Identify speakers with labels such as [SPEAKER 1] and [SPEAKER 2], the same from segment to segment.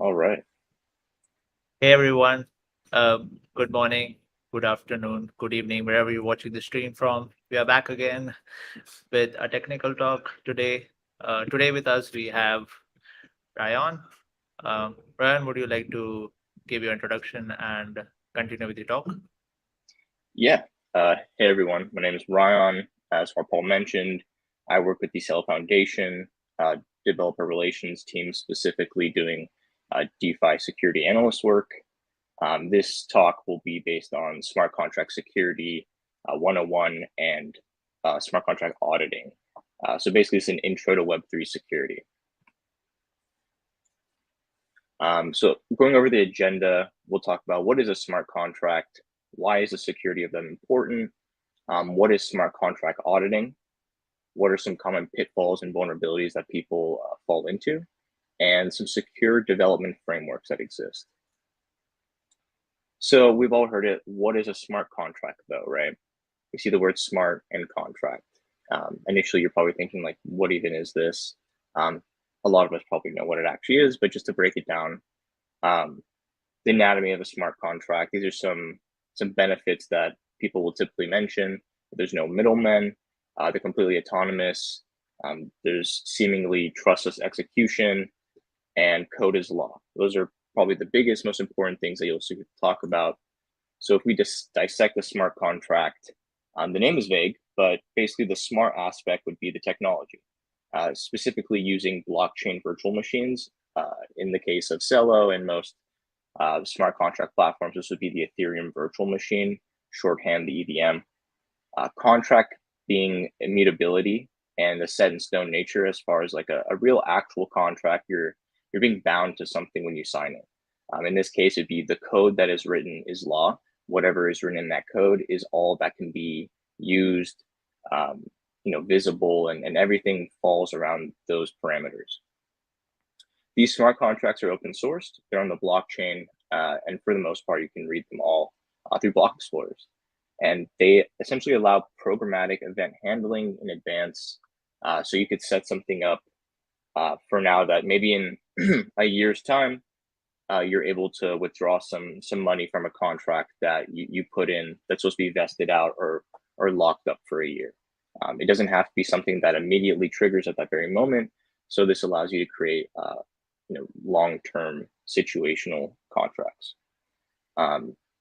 [SPEAKER 1] All right.
[SPEAKER 2] Hey everyone, good morning, good afternoon, good evening, wherever you're watching the stream from. We are back again with a technical talk today. Today with us we have Ryan. Ryan, would you like to give your introduction and continue with the talk?
[SPEAKER 1] Yeah. Hey, everyone. My name is Ryon. As Paul mentioned, I work with the Celo Foundation developer relations team, specifically doing DeFi security analyst work. This talk will be based on smart contract security 101 and smart contract auditing. So basically, it's an intro to Web3 security. So going over the agenda, we'll talk about what is a smart contract, why is the security of them important, what is smart contract auditing, what are some common pitfalls and vulnerabilities that people fall into, and some secure development frameworks that exist. So we've all heard it. What is a smart contract, though, right? We see the word smart and contract. Initially, you're probably thinking, like, what even is this? A lot of us probably know what it actually is, but just to break it down, the anatomy of a smart contract. These are some benefits that people will typically mention. There's no middlemen. They're completely autonomous. There's seemingly trustless execution, and code is law. Those are probably the biggest, most important things that you'll talk about. So if we just dissect the smart contract, the name is vague, but basically the smart aspect would be the technology, specifically using blockchain virtual machines. In the case of Celo and most smart contract platforms, this would be the Ethereum virtual machine, shorthand the EVM. Contract being immutability and the set in stone nature, as far as like a real actual contract, you're being bound to something when you sign it. In this case, it'd be the code that is written is law. Whatever is written in that code is all that can be used, visible, and everything falls around those parameters. These smart contracts are open sourced. They're on the blockchain, and for the most part, you can read them all through block explorers. And they essentially allow programmatic event handling in advance. So you could set something up for now that maybe in a year's time, you're able to withdraw some money from a contract that you put in that's supposed to be vested out or locked up for a year. It doesn't have to be something that immediately triggers at that very moment. So this allows you to create long-term situational contracts.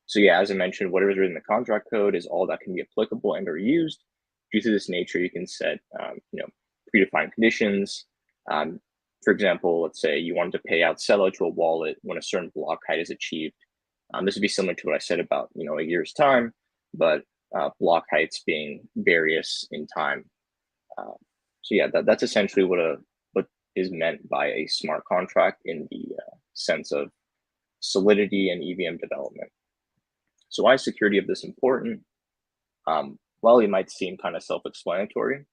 [SPEAKER 1] So yeah, as I mentioned, whatever is written in the contract code is all that can be applicable and or used. Due to this nature, you can set predefined conditions. For example, let's say you wanted to pay out Celo to a wallet when a certain block height is achieved. This would be similar to what I said about a year's time, but block heights being various in time. So yeah, that's essentially what is meant by a smart contract in the sense of solidity and EVM development. So why is security of this important? While it might seem kind of self-explanatory,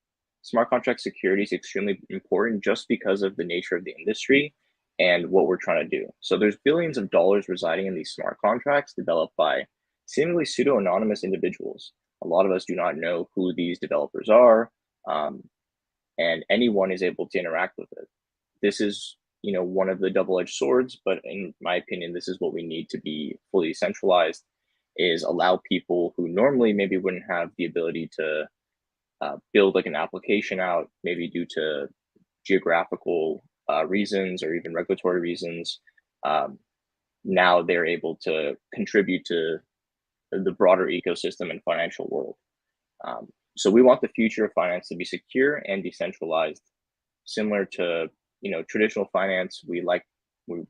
[SPEAKER 1] smart contract security is extremely important just because of the nature of the industry and what we're trying to do. So there's billions of dollars residing in these smart contracts developed by seemingly pseudo-anonymous individuals. A lot of us do not know who these developers are, and anyone is able to interact with it. This is one of the double-edged swords, but in my opinion, this is what we need to be fully centralized, is allow people who normally maybe wouldn't have the ability to build like an application out, maybe due to geographical reasons or even regulatory reasons. Now they're able to contribute to the broader ecosystem and financial world. So we want the future of finance to be secure and decentralized, similar to traditional finance. We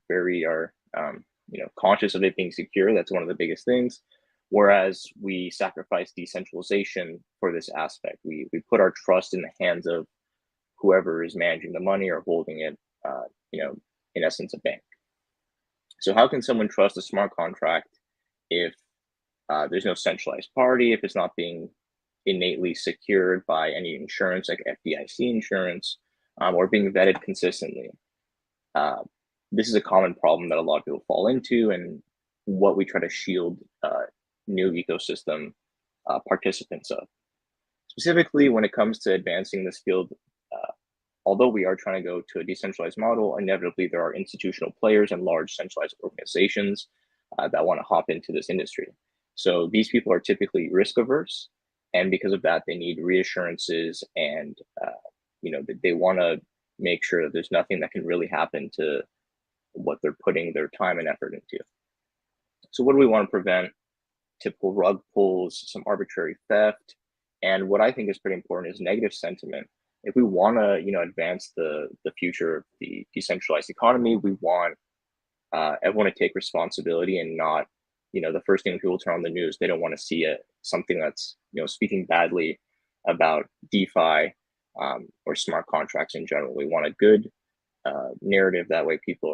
[SPEAKER 1] very are conscious of it being secure. That's one of the biggest things. Whereas we sacrifice decentralization for this aspect. We put our trust in the hands of whoever is managing the money or holding it, in essence, a bank. So how can someone trust a smart contract if there's no centralized party, if it's not being innately secured by any insurance like FDIC insurance, or being vetted consistently? This is a common problem that a lot of people fall into, and what we try to shield new ecosystem participants of. Specifically, when it comes to advancing this field, although we are trying to go to a decentralized model, inevitably there are institutional players and large centralized organizations that want to hop into this industry. So these people are typically risk averse, and because of that, they need reassurances, and they want to make sure that there's nothing that can really happen to what they're putting their time and effort into. So what do we want to prevent? Typical rug pulls, some arbitrary theft, and what I think is pretty important is negative sentiment. If we want to, advance the future of the decentralized economy, we want everyone to take responsibility and not, the first thing people turn on the news, they don't want to see something that's, speaking badly about DeFi or smart contracts in general. We want a good narrative. That way people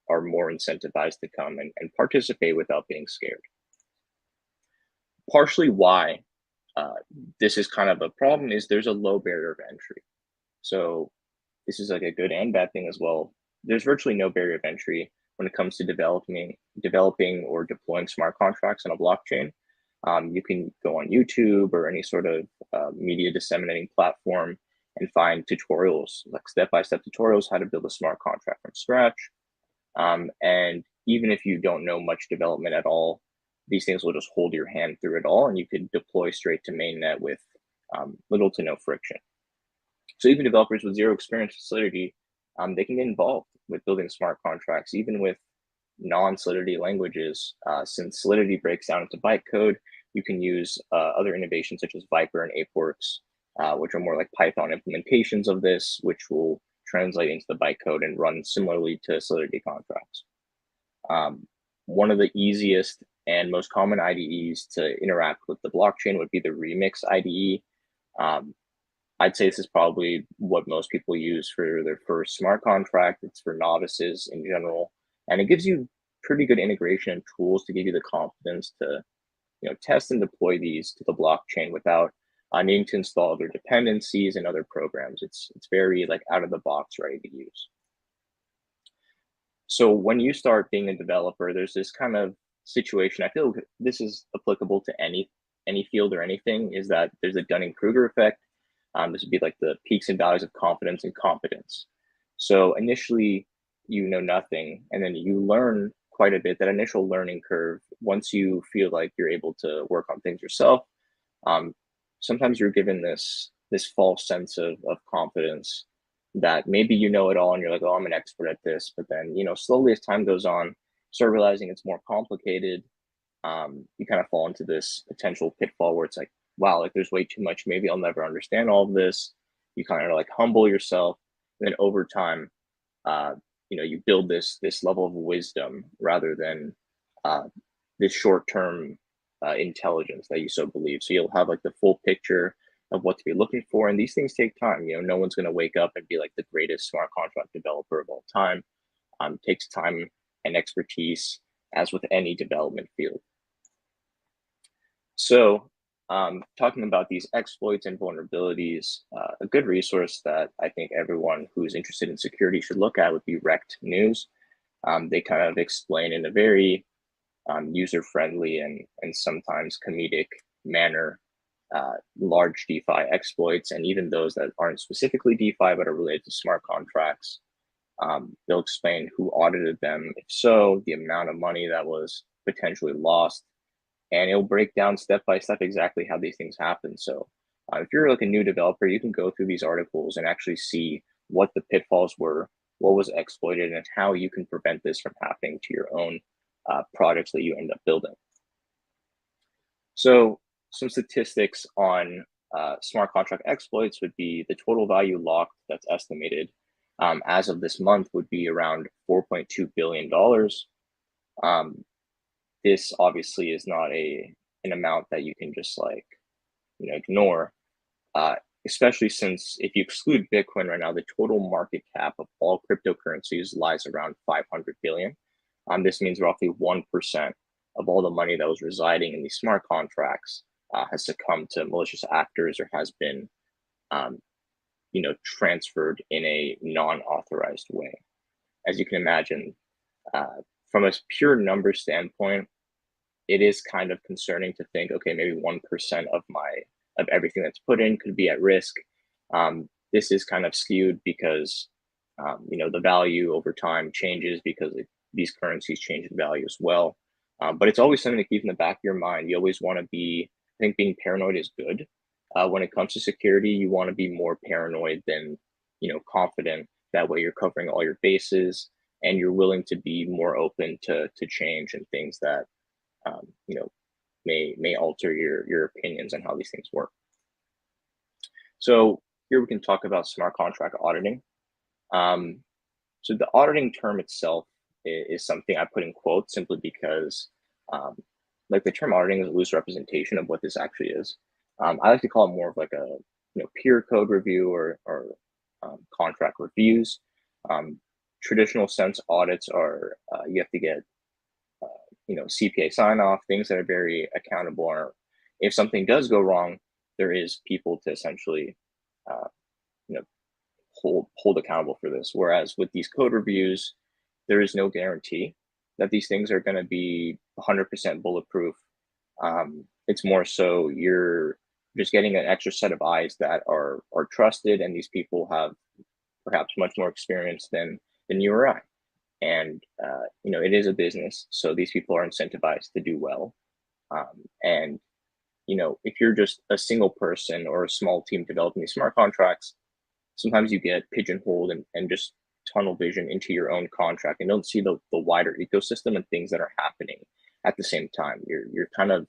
[SPEAKER 1] are more incentivized to come and participate without being scared. Partially why this is kind of a problem is there's a low barrier of entry. So this is like a good and bad thing as well. There's virtually no barrier of entry when it comes to developing or deploying smart contracts on a blockchain. You can go on YouTube or any sort of media disseminating platform and find tutorials, like step-by-step tutorials, how to build a smart contract from scratch. And even if you don't know much development at all, these things will just hold your hand through it all, and you could deploy straight to mainnet with little to no friction. So even developers with zero experience with Solidity, they can get involved with building smart contracts, even with non-Solidity languages. Since Solidity breaks down into bytecode, you can use other innovations such as Viper and ApeWorks, which are more like Python implementations of this, which will translate into the bytecode and run similarly to Solidity contracts. One of the easiest and most common IDEs to interact with the blockchain would be the Remix IDE. I'd say this is probably what most people use for their first smart contract. It's for novices in general, and it gives you pretty good integration and tools to give you the confidence to, test and deploy these to the blockchain without needing to install other dependencies and other programs. It's very like out of the box, ready to use. So when you start being a developer, there's this kind of situation. I feel this is applicable to any field or anything. Is that there's a Dunning-Kruger effect. This would be like the peaks and valleys of confidence and competence. So initially, you know nothing, and then you learn quite a bit. That initial learning curve, once you feel like you're able to work on things yourself, sometimes you're given this false sense of confidence that maybe you know it all, and you're like, oh, I'm an expert at this. But then, slowly as time goes on, you start realizing it's more complicated. You kind of fall into this potential pitfall where it's like, wow, like there's way too much. Maybe I'll never understand all of this. You kind of like humble yourself, and then over time, you build this level of wisdom rather than this short-term intelligence that you so believe. So you'll have like the full picture of what to be looking for, and these things take time. No one's going to wake up and be like the greatest smart contract developer of all time. It takes time and expertise, as with any development field. So talking about these exploits and vulnerabilities, a good resource that I think everyone who's interested in security should look at would be Wrecked News. They kind of explain in a very user-friendly and sometimes comedic manner large DeFi exploits, and even those that aren't specifically DeFi but are related to smart contracts. They'll explain who audited them, if so, the amount of money that was potentially lost, and it'll break down step by step exactly how these things happen. So if you're like a new developer, you can go through these articles and actually see what the pitfalls were, what was exploited, and how you can prevent this from happening to your own products that you end up building. So some statistics on smart contract exploits would be the total value locked that's estimated as of this month would be around $4.2 billion. This obviously is not an amount that you can just like, ignore, especially since if you exclude Bitcoin right now, the total market cap of all cryptocurrencies lies around 500 billion. This means roughly 1% of all the money that was residing in these smart contracts has succumbed to malicious actors or has been, transferred in a non-authorized way. As you can imagine, from a pure number standpoint, it is kind of concerning to think, okay, maybe 1% of everything that's put in could be at risk. this is kind of skewed because the value over time changes because these currencies change in value as well. But it's always something to keep in the back of your mind. You always want to be, I think being paranoid is good. When it comes to security, you want to be more paranoid than, confident. That way you're covering all your bases and you're willing to be more open to change and things that, um, you know, may alter your opinions on how these things work. So here we can talk about smart contract auditing. Um, so the auditing term itself is something I put in quotes simply because, um, like the term auditing is a loose representation of what this actually is. I like to call it more of like a peer code review or contract reviews. Um, Traditional sense audits are you have to get CPA sign off, things that are very accountable. Or if something does go wrong, there is people to essentially uh, you know hold accountable for this. Whereas with these code reviews, there is no guarantee that these things are going to be 100% bulletproof. It's more so you're just getting an extra set of eyes that are trusted, and these people have perhaps much more experience than you or I. And it is a business, so these people are incentivized to do well. And if you're just a single person or a small team developing these smart contracts, sometimes you get pigeonholed and just tunnel vision into your own contract and don't see the wider ecosystem and things that are happening at the same time. You're kind of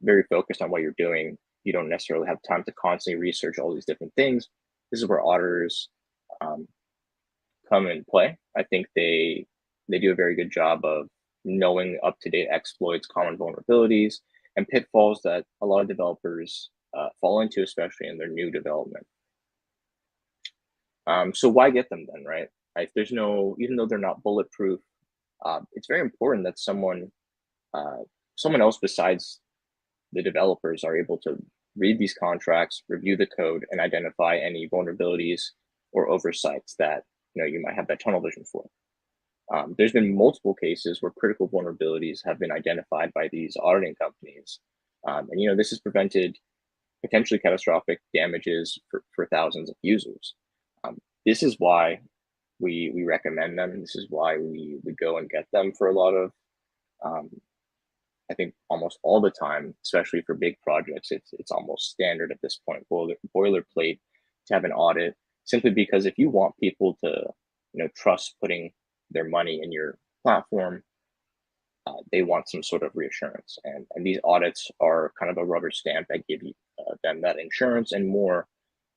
[SPEAKER 1] very focused on what you're doing. You don't necessarily have time to constantly research all these different things. This is where auditors um, come and play. I think they do a very good job of knowing up-to-date exploits, common vulnerabilities, and pitfalls that a lot of developers fall into, especially in their new development. So why get them then, right? If there's no, even though they're not bulletproof, it's very important that someone else besides the developers are able to read these contracts, review the code, and identify any vulnerabilities or oversights that you might have that tunnel vision for. There's been multiple cases where critical vulnerabilities have been identified by these auditing companies, and this has prevented potentially catastrophic damages for thousands of users. This is why we recommend them. This is why we go and get them for a lot of, um, I think almost all the time, especially for big projects. It's almost standard at this point, boilerplate to have an audit, simply because if you want people to trust putting their money in your platform, they want some sort of reassurance, and these audits are kind of a rubber stamp that give them that insurance and more.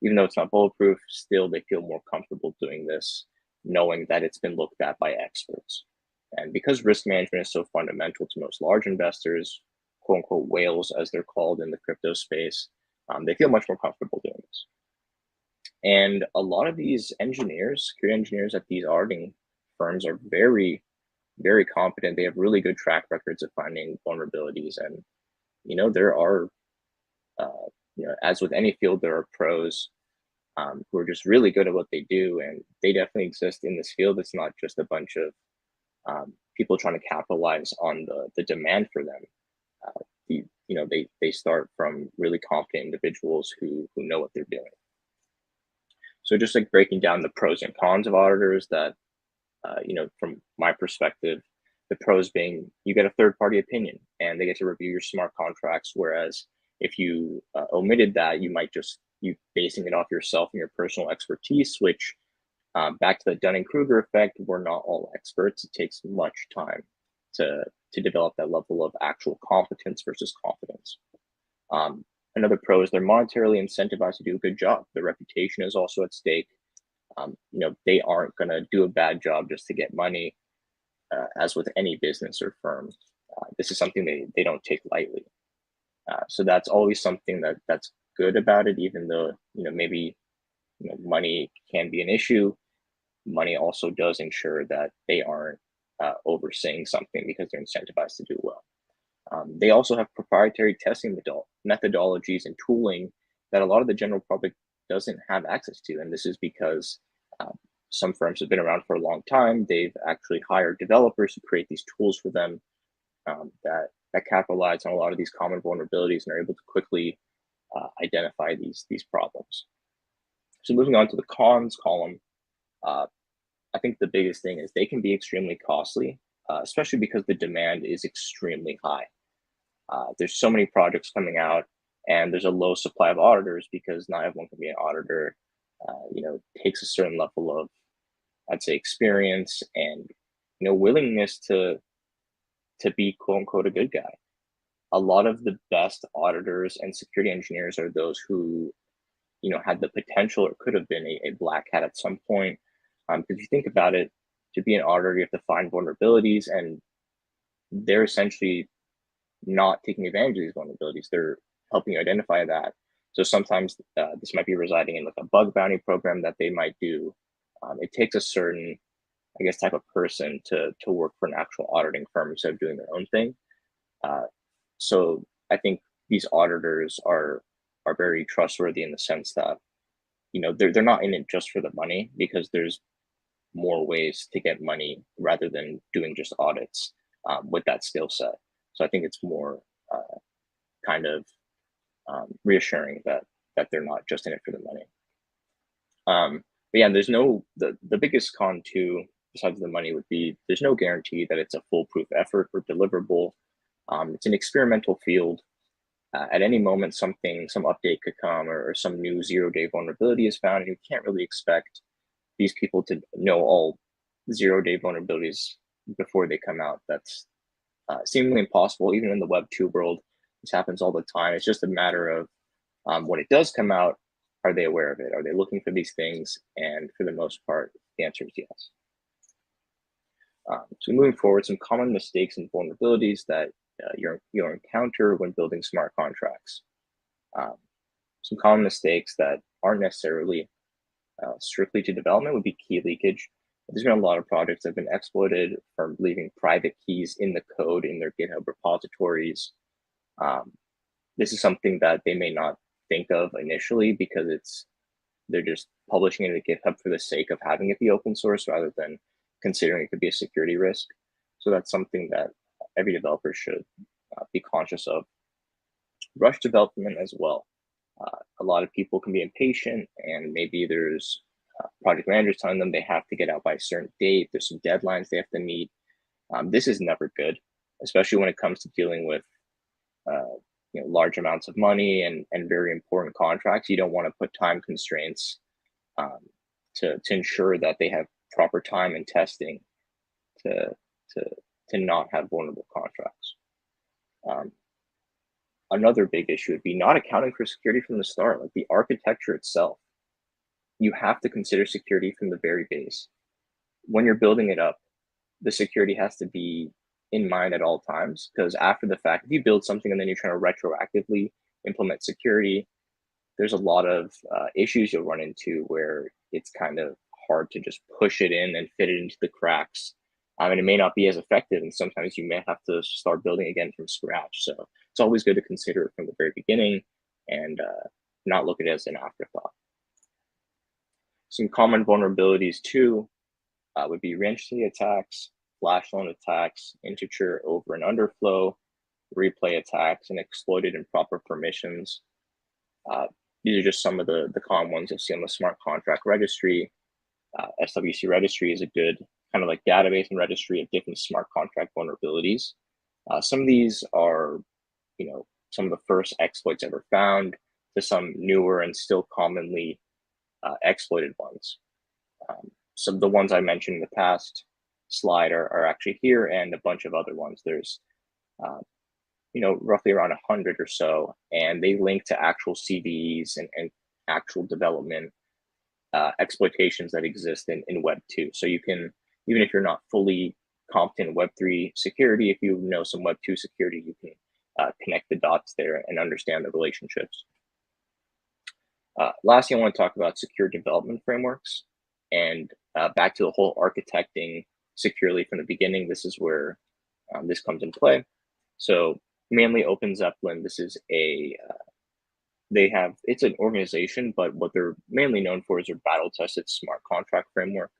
[SPEAKER 1] Even though it's not bulletproof, still they feel more comfortable doing this, knowing that it's been looked at by experts. And because risk management is so fundamental to most large investors, quote unquote whales as they're called in the crypto space, they feel much more comfortable doing this. And a lot of these engineers, security engineers at these auditing firms, are very, very competent. They have really good track records of finding vulnerabilities. And there are as with any field, there are pros who are just really good at what they do, and they definitely exist in this field. It's not just a bunch of people trying to capitalize on the demand for them. They start from really competent individuals who know what they're doing. So just like breaking down the pros and cons of auditors, that from my perspective, the pros being you get a third party opinion and they get to review your smart contracts, whereas if you omitted that, you might just you basing it off yourself and your personal expertise, which back to the Dunning-Kruger effect, we're not all experts. It takes much time to develop that level of actual competence versus confidence. Another pro is they're monetarily incentivized to do a good job. Their reputation is also at stake. They aren't going to do a bad job just to get money, as with any business or firm. This is something they don't take lightly. So that's always something that's good about it, even though maybe money can be an issue. Money also does ensure that they aren't overseeing something because they're incentivized to do well. They also have proprietary testing methodologies and tooling that a lot of the general public doesn't have access to. And this is because some firms have been around for a long time. They've actually hired developers to create these tools for them that capitalize on a lot of these common vulnerabilities and are able to quickly identify these problems. So moving on to the cons column, uh, I think the biggest thing is they can be extremely costly, especially because the demand is extremely high. There's so many projects coming out, and there's a low supply of auditors because not everyone can be an auditor. It takes a certain level of, I'd say, experience and willingness to be quote unquote a good guy. A lot of the best auditors and security engineers are those who had the potential or could have been a black hat at some point. Because if you think about it, to be an auditor, you have to find vulnerabilities, and they're essentially not taking advantage of these vulnerabilities. They're helping you identify that. So sometimes this might be residing in like a bug bounty program that they might do. It takes a certain, I guess, type of person to work for an actual auditing firm instead of doing their own thing. Uh, so I think these auditors are very trustworthy in the sense that they're not in it just for the money, because there's more ways to get money rather than doing just audits with that skill set. So I think it's more kind of reassuring that they're not just in it for the money. But yeah, there's no the biggest con too, besides the money, would be there's no guarantee that it's a foolproof effort or deliverable. It's an experimental field. At any moment, some update could come, or some new 0-day vulnerability is found, and you can't really expect these people to know all 0-day vulnerabilities before they come out. That's seemingly impossible, even in the Web 2 world. This happens all the time. It's just a matter of when it does come out, are they aware of it? Are they looking for these things? And for the most part, the answer is yes. So moving forward, some common mistakes and vulnerabilities that you'll encounter when building smart contracts. Some common mistakes that aren't necessarily strictly to development would be key leakage. There's been a lot of projects that have been exploited from leaving private keys in the code in their GitHub repositories. This is something that they may not think of initially because they're just publishing it to GitHub for the sake of having it be open source rather than considering it could be a security risk. So that's something that every developer should be conscious of. Rush development as well. A lot of people can be impatient, and maybe there's project managers telling them they have to get out by a certain date. There's some deadlines they have to meet. This is never good, especially when it comes to dealing with large amounts of money and very important contracts. You don't want to put time constraints to ensure that they have proper time and testing to to to not have vulnerable contracts. Another big issue would be not accounting for security from the start, like the architecture itself. You have to consider security from the very base. When you're building it up, the security has to be in mind at all times, because after the fact, if you build something and then you're trying to retroactively implement security, there's a lot of issues you'll run into where it's kind of hard to just push it in and fit it into the cracks. And it may not be as effective, and sometimes you may have to start building again from scratch. So it's always good to consider it from the very beginning and not look at it as an afterthought. Some common vulnerabilities too would be randomly attacks, flash loan attacks, integer over and underflow, replay attacks, and exploited improper permissions. These are just some of the common ones you'll see on the smart contract registry. SWC registry is a good kind of like database and registry of different smart contract vulnerabilities. Some of these are, some of the first exploits ever found to some newer and still commonly exploited ones. Some of the ones I mentioned in the past slide are actually here, and a bunch of other ones. There's roughly around 100 or so, and they link to actual CVEs and actual development exploitations that exist in Web 2. So you can, even if you're not fully competent in Web 3 security, if you know some Web 2 security, you can connect the dots there and understand the relationships. Lastly, I want to talk about secure development frameworks, and back to the whole architecting securely from the beginning. This is where this comes into play. So mainly Open Zeppelin, this is it's an organization, but what they're mainly known for is their battle tested smart contract framework.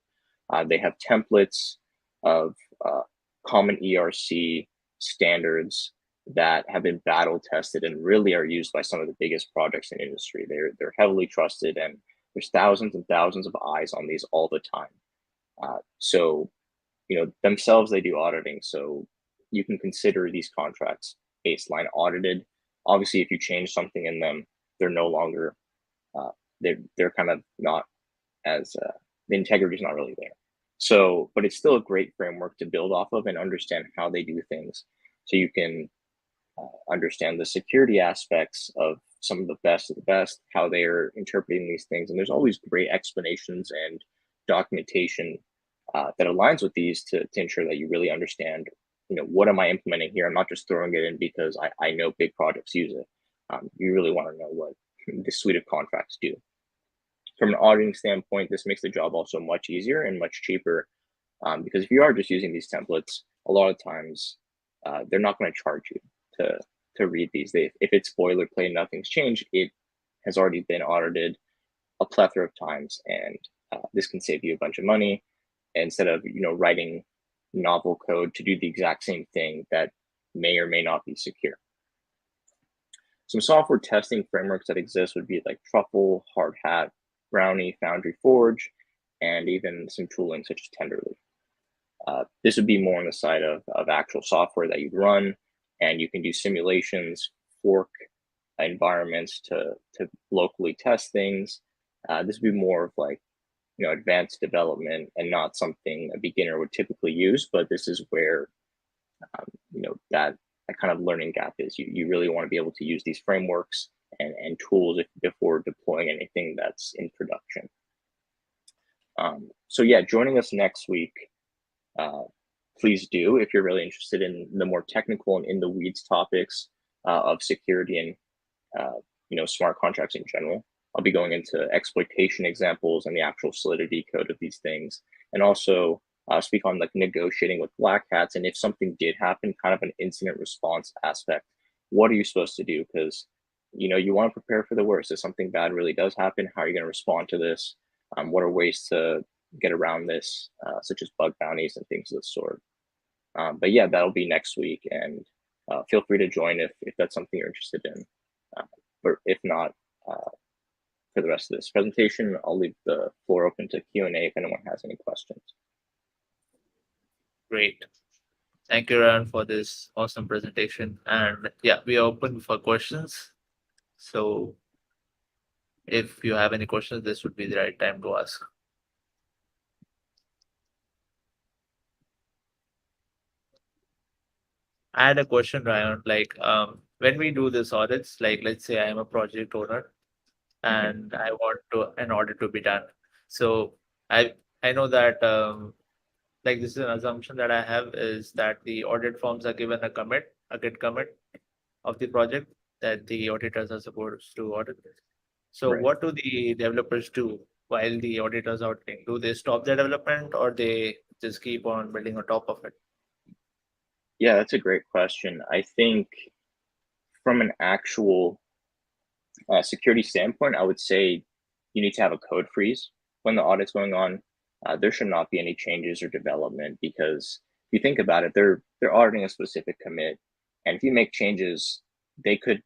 [SPEAKER 1] They have templates of common ERC standards that have been battle tested and really are used by some of the biggest projects in industry. They're heavily trusted, and There's thousands and thousands of eyes on these all the time. So, themselves, they do auditing. So you can consider these contracts baseline audited. Obviously, if you change something in them, they're no longer, uh, they're kind of not as, the integrity is not really there. So, but it's still a great framework to build off of and understand how they do things. So you can understand the security aspects of some of the best, how they are interpreting these things. And there's always great explanations and documentation that aligns with these to ensure that you really understand, what am I implementing here? I'm not just throwing it in because I know big projects use it. You really want to know what the suite of contracts do. From an auditing standpoint, this makes the job also much easier and much cheaper because if you are just using these templates, a lot of times they're not going to charge you to read these. If it's boilerplate, nothing's changed, it has already been audited a plethora of times, and this can save you a bunch of money instead of writing novel code to do the exact same thing that may or may not be secure. Some software testing frameworks that exist would be like Truffle, Hardhat, Brownie, Foundry Forge, and even some tooling such as Tenderly. This would be more on the side of actual software that you'd run, and you can do simulations, fork environments to locally test things. This would be more of like, advanced development and not something a beginner would typically use, but this is where, that kind of learning gap is. You really want to be able to use these frameworks and tools before deploying anything that's in production. So yeah, joining us next week, please do if you're really interested in the more technical and in the weeds topics of security and smart contracts in general. I'll be going into exploitation examples and the actual solidity code of these things, and also speak on like negotiating with black hats, and if something did happen, kind of an incident response aspect. What are you supposed to do? Because you want to prepare for the worst. If something bad really does happen, how are you going to respond to this? What are ways to get around this, such as bug bounties and things of the sort. But yeah, that'll be next week, and feel free to join if that's something you're interested in. But if not, for the rest of this presentation, I'll leave the floor open to Q&A if anyone has any questions.
[SPEAKER 2] Great. Thank you, Ryan, for this awesome presentation. And yeah, we are open for questions. So if you have any questions, this would be the right time to ask. I had a question, Ryan. Like, when we do this audits, like let's say I'm a project owner and I want an audit to be done. So I know that like this is an assumption that I have is that the audit forms are given a git commit of the project that the auditors are supposed to audit. So
[SPEAKER 1] Right.
[SPEAKER 2] what do the developers do while the auditors are auditing? Do they stop the development or they just keep on building on top of it?
[SPEAKER 1] Yeah, that's a great question. I think from an actual security standpoint, I would say you need to have a code freeze when the audit's going on. There should not be any changes or development because if you think about it, they're auditing a specific commit, and if you make changes, they could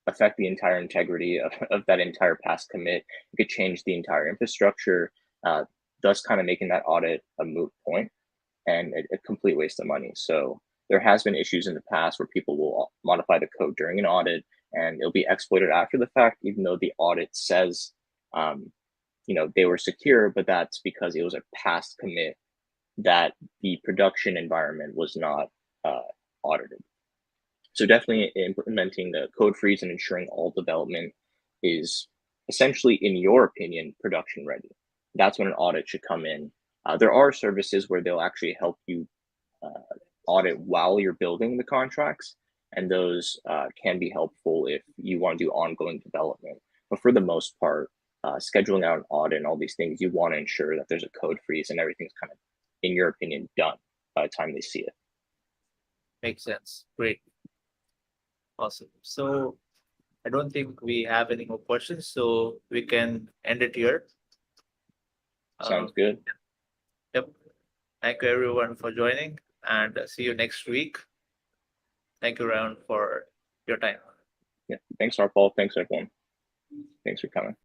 [SPEAKER 1] affect the entire integrity of that entire past commit. It could change the entire infrastructure, thus kind of making that audit a moot point and a complete waste of money. So there has been issues in the past where people will modify the code during an audit and it'll be exploited after the fact, even though the audit says, they were secure, but that's because it was a past commit that the production environment was not audited. So definitely implementing the code freeze and ensuring all development is essentially, in your opinion, production ready. That's when an audit should come in. There are services where they'll actually help you audit while you're building the contracts, and those can be helpful if you want to do ongoing development. But for the most part, scheduling out an audit and all these things, you want to ensure that there's a code freeze and everything's kind of, in your opinion, done by the time they see it.
[SPEAKER 2] Makes sense. Great. Awesome. So I don't think we have any more questions, so we can end it here.
[SPEAKER 1] Sounds good.
[SPEAKER 2] Yep. Thank you everyone for joining and see you next week. Thank you, Ryan, for your time.
[SPEAKER 1] Yeah. Thanks, Harpal. Thanks, everyone. Thanks for coming.